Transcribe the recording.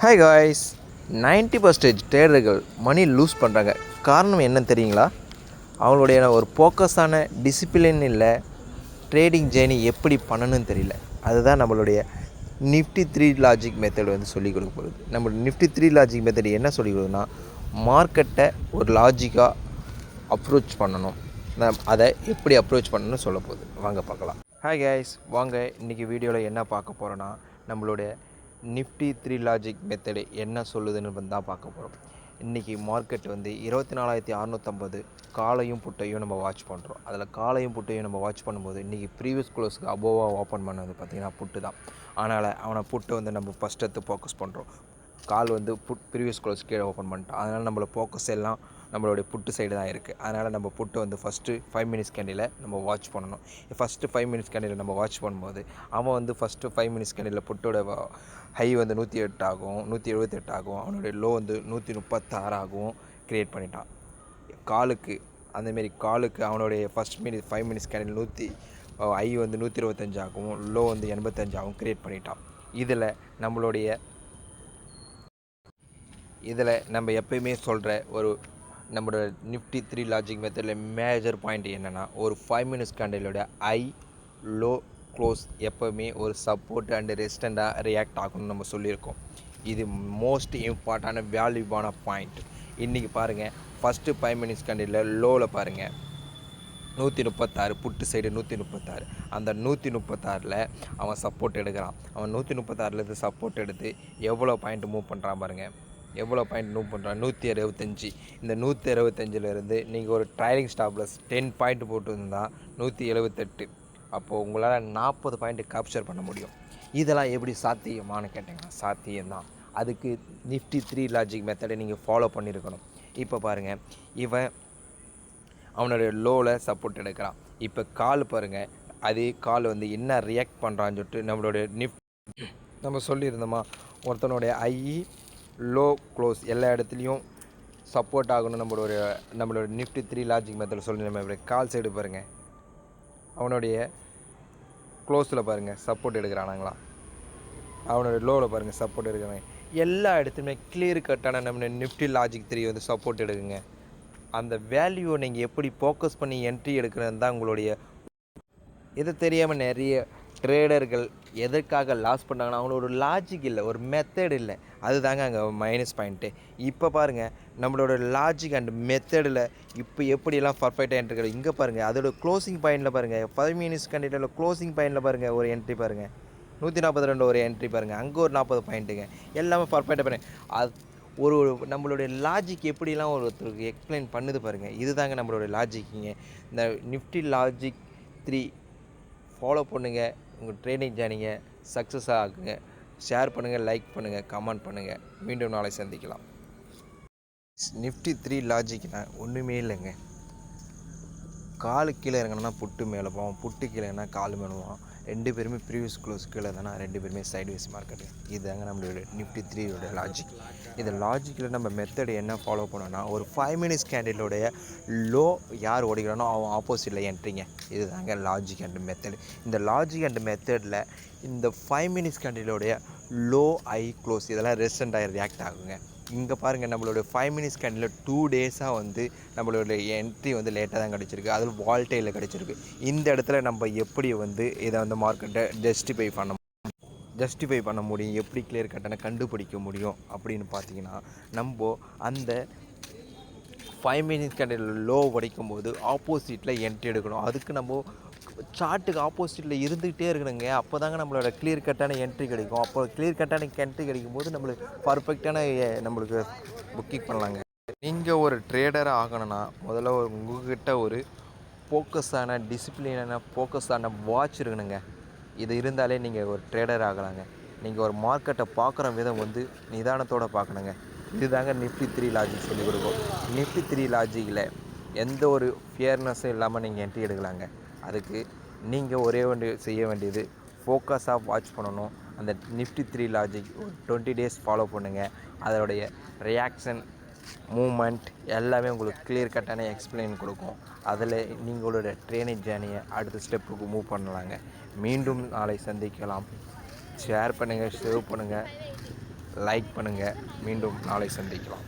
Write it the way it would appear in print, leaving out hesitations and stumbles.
Hi guys. 90% ட்ரேடர்கள் மணி loose பண்ணுறாங்க. காரணம் என்னன்னு தெரியுங்களா? அவங்களுடைய ஒரு ஃபோக்கஸான டிசிப்ளின் இல்லை, ட்ரேடிங் ஜேர்னி எப்படி பண்ணணும்னு தெரியல. அதுதான் நம்மளுடைய நிஃப்டி 3 லாஜிக் மெத்தட் வந்து சொல்லிக் கொடுக்க போகுது. நம்ம நிஃப்டி 3 லாஜிக் மெத்தட் என்ன சொல்லிக் கொடுக்குதுன்னா, மார்க்கெட்டை ஒரு லாஜிக்காக அப்ரோச் பண்ணணும். அதை எப்படி அப்ரோச் பண்ணணும்னு சொல்ல போகுது. வாங்க பார்க்கலாம். ஹாய் கைஸ், வாங்க இன்றைக்கி வீடியோவில் என்ன பார்க்க போகிறோன்னா, நம்மளுடைய நிஃப்டி 3 லாஜிக் மெத்தடு என்ன சொல்லுதுன்னு தான் பார்க்க போகிறோம். இன்றைக்கி மார்க்கெட் வந்து 24,650 காலையும் புட்டையும் நம்ம வாட்ச் பண்ணுறோம். அதில் காலையும் புட்டையும் நம்ம வாட்ச் பண்ணும்போது இன்றைக்கி ப்ரீவியஸ் க்ளோஸ்க்கு அபோவாக ஓப்பன் பண்ணது பார்த்திங்கன்னா புட்டு தான். அதனால் அவனை புட்டை வந்து நம்ம ஃபஸ்ட் எடுத்து ஃபோக்கஸ் பண்ணுறோம். கால் வந்து ப்ரீவியஸ் க்ளோஸ் கீழே ஓப்பன் பண்ணிட்டோம். அதனால் நம்மளோட ஃபோக்கஸ் எல்லாம் நம்மளுடைய புட்டு சைடு தான் இருக்குது. அதனால் நம்ம புட்டு வந்து ஃபஸ்ட்டு 5 மினிட்ஸ் கேண்டில் நம்ம வாட்ச் பண்ணணும். ஃபஸ்ட்டு 5 மினிட்ஸ் கேண்டில் நம்ம வாட்ச் பண்ணும்போது அவன் வந்து ஃபஸ்ட்டு 5 மினிட்ஸ் கேண்டில் புட்டோட ஹை வந்து 108 ஆகும், 178 ஆகும். அவனுடைய லோ வந்து 136 ஆகவும் க்ரியேட் பண்ணிட்டான். காலுக்கு அந்தமாரி காலுக்கு அவனுடைய ஃபஸ்ட் 5 மினிட்ஸ் கேண்டில் ஹை வந்து 125 ஆகவும், லோ வந்து 85 ஆகவும் க்ரியேட் பண்ணிட்டான். இதில் நம்ம எப்பயுமே சொல்கிற ஒரு நம்மளோட நிஃப்டி 3 லாஜிக் மெத்தடில் மேஜர் பாயிண்ட் என்னென்னா, ஒரு 5 மினிட்ஸ் கேண்டிலோட ஹை லோ க்ளோஸ் எப்போவுமே ஒரு சப்போர்ட் அண்டு ரெசிஸ்டண்ட்டாக ரியாக்ட் ஆகணும்னு நம்ம சொல்லியிருக்கோம். இது மோஸ்ட் இம்பார்ட்டான வேல்யூபான பாயிண்ட். இன்றைக்கி பாருங்கள், ஃபஸ்ட்டு 5 மினிட்ஸ் கேண்டிலில் லோவில் பாருங்கள் 136, புட்டு சைடு 136. அந்த 136 அவன் சப்போர்ட் எடுக்கிறான். அவன் 136 சப்போர்ட் எடுத்து எவ்வளோ பாயிண்ட் மூவ் பண்ணுறான் பாருங்கள். எவ்வளோ பாயிண்ட் மூவ் பண்ணுறான்? 165. இந்த 165 நீங்கள் ஒரு ட்ரைலிங் ஸ்டாப்லஸ் 10 பாயிண்ட் போட்டுருந்தால் 178. அப்போது உங்களால் 40 பாயிண்ட் கேப்சர் பண்ண முடியும். இதெல்லாம் எப்படி சாத்தியமானு கேட்டிங்கன்னா, சாத்தியம்தான். அதுக்கு நிஃப்டி 3 லாஜிக் மெத்தடை நீங்கள் ஃபாலோ பண்ணியிருக்கணும். இப்போ பாருங்கள், இவன் அவனுடைய லோவில் சப்போர்ட் எடுக்கிறான். இப்போ கால் பாருங்கள், அதே கால் வந்து என்ன ரியாக்ட் பண்ணுறான்னு சொல்லிட்டு நம்மளுடைய நம்ம சொல்லியிருந்தோமா, ஒருத்தனுடைய லோ க்ளோஸ் எல்லா இடத்துலையும் சப்போர்ட் ஆகணும். நம்மளோட நிஃப்டி 3 லாஜிக் மெத்தடில் சொல்லி நம்ம கால் சைடு பாருங்கள், அவனுடைய க்ளோஸில் பாருங்கள் சப்போர்ட் எடுக்கிறானாங்களா, அவனோட லோவில் பாருங்கள் சப்போர்ட் எடுக்கிறாங்க. எல்லா இடத்துலையுமே கிளியர் கட்டான நம்ம நிஃப்டி லாஜிக் 3 வந்து சப்போர்ட் எடுக்குங்க. அந்த வேல்யூவை நீங்கள் எப்படி ஃபோக்கஸ் பண்ணி என்ட்ரி எடுக்கிறது தான் உங்களுடைய. இது தெரியாமல் நிறைய ட்ரேடர்கள் எதற்காக லாஸ் பண்ணாங்கன்னா, அவங்களோட லாஜிக் இல்லை, ஒரு மெத்தட் இல்லை. அது தாங்க அங்கே மைனஸ் பாயிண்ட்டு. இப்போ பாருங்கள், நம்மளோட லாஜிக் அண்ட் மெத்தடில் இப்போ எப்படியெல்லாம் பர்ஃபெக்டாக என்ட்ரி கிடைக்கும். இங்கே பாருங்கள், அதோட க்ளோசிங் பாயிண்டில் பாருங்கள், 5 மினிட்ஸ் கண்டிப்பாக க்ளோசிங் பாயிண்டில் பாருங்கள் ஒரு என்ட்ரி பாருங்கள், 142 ஒரு என்ட்ரி பாருங்கள், அங்கே ஒரு 40 பாயிண்ட்டுங்க. எல்லாமே பர்ஃபெக்டாக பாருங்கள். அது ஒரு நம்மளுடைய லாஜிக் எப்படிலாம் ஒருத்தருக்கு எக்ஸ்பிளைன் பண்ணுது பாருங்கள். இது தாங்க நம்மளோட லாஜிக்குங்க. இந்த நிஃப்டி லாஜிக் 3 ஃபாலோ பண்ணுங்கள். உங்கள் ட்ரைனிங் ஜேர்னிங்க சக்ஸஸ் ஆகுங்க. ஷேர் பண்ணுங்கள், லைக் பண்ணுங்கள், கமெண்ட் பண்ணுங்கள். மீண்டும் நாளை சந்திக்கலாம். நிஃப்டி 3 லாஜிக்னா ஒன்றுமே இல்லைங்க. காலு கீழே இறங்கினா புட்டு மேலே போவோம், புட்டு கீழே இறங்கினா காலு மேலே போவோம். 2 பேருமே ப்ரீவியஸ் க்ளோஸ் கீழே தானே, 2 பேருமே சைட்வேஸ் மார்க்கெட்டு. இதுதாங்க நம்மளோட நிஃப்டி 3 லாஜிக். இந்த லாஜிக்கில் நம்ம மெத்தடு என்ன ஃபாலோ பண்ணோன்னா, ஒரு 5 மினிட்ஸ் கேண்டிலோடைய லோ யார் ஓடிக்கிறானோ அவன் ஆப்போசிட்டில் என்ட்ரிங்க. இது தாங்க லாஜிக் அண்ட் மெத்தடு. இந்த லாஜிக் அண்ட் மெத்தடில் இந்த 5 மினிட்ஸ் கேண்டிலோடைய லோ ஐ க்ளோஸ் இதெல்லாம் ரெசிஸ்டண்ட்டாக ரியாக்ட் ஆகுங்க. இங்கே பாருங்கள், நம்மளோட 5 மினிட்ஸ் கேண்டில் 2 டேஸாக வந்து நம்மளோட என்ட்ரி வந்து லேட்டாக தான் கிடச்சிருக்கு. அதுவும் வால்டைலில் கிடச்சிருக்கு. இந்த இடத்துல நம்ம எப்படி வந்து இதை வந்து மார்க்கெட்டை ஜஸ்டிஃபை பண்ண முடியும், எப்படி கிளியர் கட்டான கண்டுபிடிக்க முடியும் அப்படின்னு பார்த்தீங்கன்னா, நம்ம அந்த 5 மினிட்ஸ் கேண்டில் லோ உடைக்கும் போது ஆப்போசிட்டில் என்ட்ரி எடுக்கணும். அதுக்கு நம்ம சார்ட்டுக்கு ஆப்போசிட்டில் இருந்துக்கிட்டே இருக்கணுங்க. அப்போ தாங்க நம்மளோட கிளியர் கட்டான என்ட்ரி கிடைக்கும். அப்போ கிளியர் கட்டான என்ட்ரி கிடைக்கும் போது நம்மளுக்கு பர்ஃபெக்டான நம்மளுக்கு புக்கிங் பண்ணலாங்க. நீங்கள் ஒரு ட்ரேடராக ஆகணும்னா முதல்ல உங்கள்கிட்ட ஒரு ஃபோக்கஸான டிசிப்ளினான ஃபோக்கஸான வாட்ச் இருக்கணுங்க. இது இருந்தாலே நீங்கள் ஒரு ட்ரேடர் ஆகலாங்க. நீங்கள் ஒரு மார்க்கெட்டை பார்க்குற விதம் வந்து நிதானத்தோடு பார்க்கணுங்க. இதுதாங்க நிஃப்டி 3 லாஜிக் சொல்லிக் கொடுக்கும். நிஃப்டி 3 லாஜிக்கில் எந்த ஒரு ஃபியர்னஸும் இல்லாமல் நீங்கள் என்ட்ரி எடுக்கலாங்க. அதுக்கு நீங்கள் செய்ய வேண்டியது ஃபோக்கஸாக வாட்ச் பண்ணணும். அந்த நிஃப்டி 3 லாஜிக் ஒரு 20 டேஸ் ஃபாலோ பண்ணுங்கள். அதோடைய ரியாக்ஷன், மூமெண்ட் எல்லாமே உங்களுக்கு கிளியர் கட்டான எக்ஸ்பிளைன் கொடுக்கும். அதில் நீங்களோட ட்ரைனிங் ஜேர்னியை அடுத்த ஸ்டெப்புக்கு மூவ் பண்ணலாங்க. மீண்டும் நாளை சந்திக்கலாம். ஷேர் பண்ணுங்கள், சேவ் பண்ணுங்கள். லைக் பண்ணுங்கள். மீண்டும் நாளை சந்திக்கலாம்.